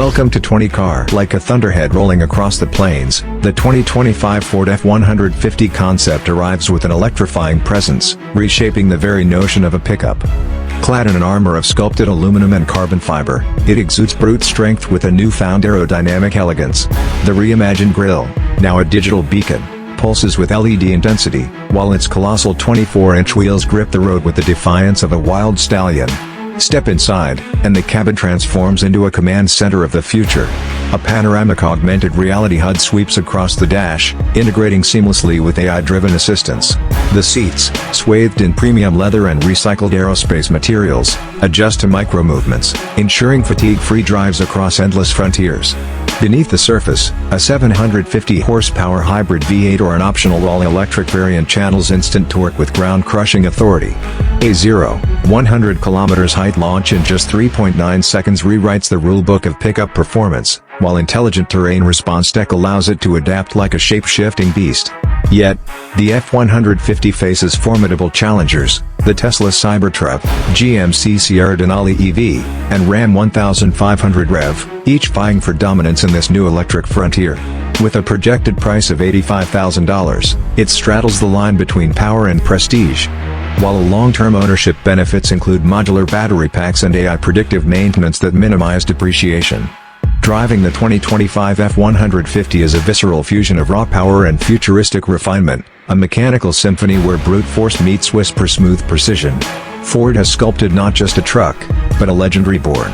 Welcome to 20 Car. Like a thunderhead rolling across the plains, the 2025 Ford F-150 concept arrives with an electrifying presence, reshaping the very notion of a pickup. Clad in an armor of sculpted aluminum and carbon fiber, it exudes brute strength with a newfound aerodynamic elegance. The reimagined grille, now a digital beacon, pulses with LED intensity, while its colossal 24-inch wheels grip the road with the defiance of a wild stallion. Step inside, and the cabin transforms into a command center of the future. A panoramic augmented reality HUD sweeps across the dash, integrating seamlessly with AI-driven assistance. The seats, swathed in premium leather and recycled aerospace materials, adjust to micro-movements, ensuring fatigue-free drives across endless frontiers. Beneath the surface, a 750 horsepower hybrid V8 or an optional all-electric variant channels instant torque with ground-crushing authority. A 0-100 km height launch in just 3.9 seconds rewrites the rulebook of pickup performance, while intelligent terrain response tech allows it to adapt like a shape-shifting beast. Yet, the F-150 faces formidable challengers: the Tesla Cybertruck, GMC Sierra Denali EV, and Ram 1500 REV, each vying for dominance in this new electric frontier. With a projected price of $85,000, it straddles the line between power and prestige. While long-term ownership benefits include modular battery packs and AI predictive maintenance that minimize depreciation. Driving the 2025 F-150 is a visceral fusion of raw power and futuristic refinement, a mechanical symphony where brute force meets whisper-smooth precision. Ford has sculpted not just a truck, but a legend reborn.